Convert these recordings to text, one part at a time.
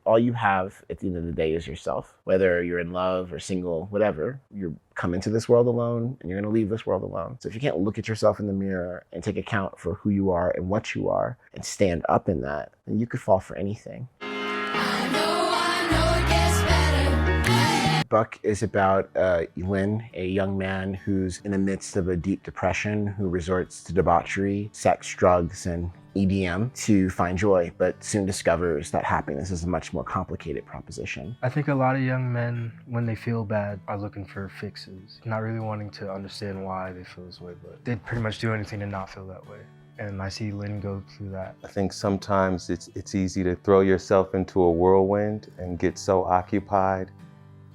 All you have at the end of the day is yourself. Whether you're in love or single, whatever, you come into this world alone and you're gonna leave this world alone. So if you can't look at yourself in the mirror and take account for who you are and what you are and stand up in that, then you could fall for anything. Buck is about Lynn, a young man who's in the midst of a deep depression, who resorts to debauchery, sex, drugs, and EDM to find joy, but soon discovers that happiness is a much more complicated proposition. I think a lot of young men, when they feel bad, are looking for fixes, not really wanting to understand why they feel this way, but they'd pretty much do anything to not feel that way. And I see Lynn go through that. I think sometimes it's easy to throw yourself into a whirlwind and get so occupied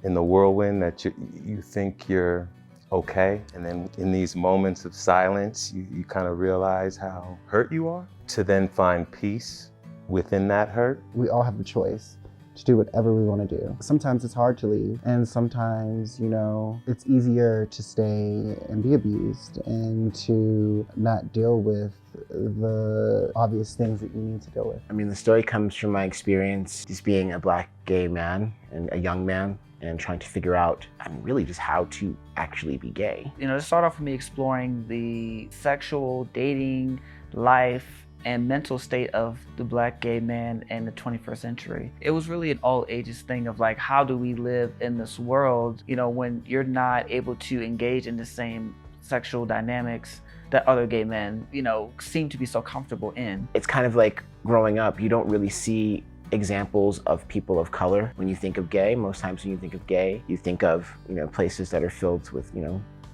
in the whirlwind that you think you're okay. And then in these moments of silence, you kind of realize how hurt you are. To then find peace within that hurt. We all have the choice to do whatever we want to do. Sometimes it's hard to leave, and sometimes, it's easier to stay and be abused and to not deal with the obvious things that you need to deal with. I mean, the story comes from my experience just being a Black gay man and a young man and trying to figure out, really just how to actually be gay. It started off with me exploring the sexual, dating, life, and mental state of the Black gay man in the 21st century. It was really an all ages thing of like, how do we live in this world, when you're not able to engage in the same sexual dynamics that other gay men, seem to be so comfortable in. It's kind of like growing up, you don't really see examples of people of color when you think of gay. Most times when you think of gay, you think of, places that are filled with,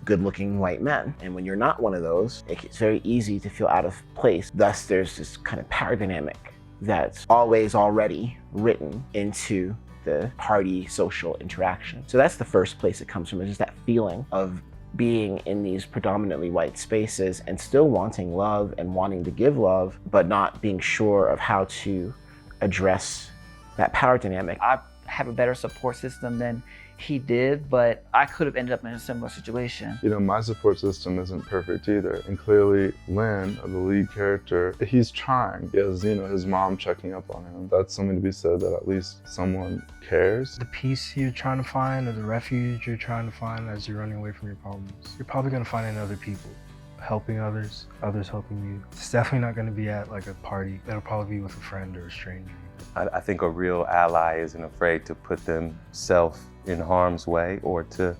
good-looking white men. And when you're not one of those, it's very easy to feel out of place. Thus, there's this kind of power dynamic that's always already written into the party social interaction. So that's the first place it comes from, is just that feeling of being in these predominantly white spaces and still wanting love and wanting to give love, but not being sure of how to address that power dynamic. I have a better support system than he did, but I could have ended up in a similar situation. My support system isn't perfect either. And clearly, Lynn, the lead character, he's trying. He has, his mom checking up on him. That's something to be said, that at least someone cares. The peace you're trying to find, or the refuge you're trying to find as you're running away from your problems, you're probably gonna find in other people. Helping others, others helping you. It's definitely not gonna be at like a party. It'll probably be with a friend or a stranger. I think a real ally isn't afraid to put themselves in harm's way or to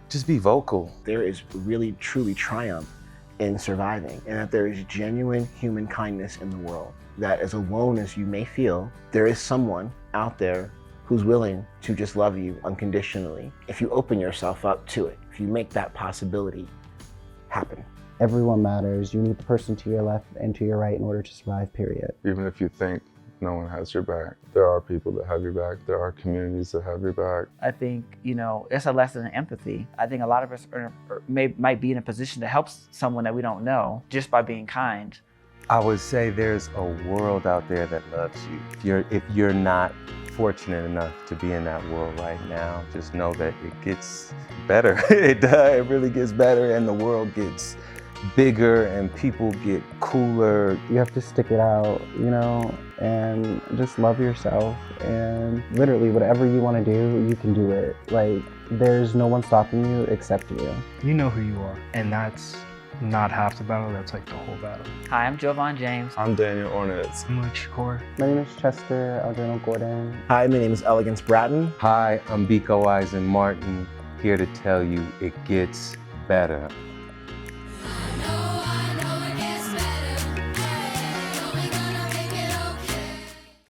just be vocal. There is really, truly triumph in surviving, and that there is genuine human kindness in the world. That as alone as you may feel, there is someone out there who's willing to just love you unconditionally. If you open yourself up to it, if you make that possibility happen. Everyone matters. You need the person to your left and to your right in order to survive, period. Even if you think no one has your back, there are people that have your back. There are communities that have your back. I think, it's a lesson in empathy. I think a lot of us might be in a position to help someone that we don't know just by being kind. I would say there's a world out there that loves you. If you're not fortunate enough to be in that world right now, just know that it gets better. It really gets better, and the world gets bigger and people get cooler. You have to stick it out, and just love yourself, and literally whatever you want to do, you can do it. Like, there's no one stopping you except you. You know who you are, and that's not half the battle, that's like the whole battle. Hi, I'm Jovan James. I'm Daniel Ornitz. I'm Luke Shakur. My name is Chester Algerno Gordon. Hi, my name is Elegance Bratton. Hi, I'm Biko Eisen Martin, here to tell you it gets better.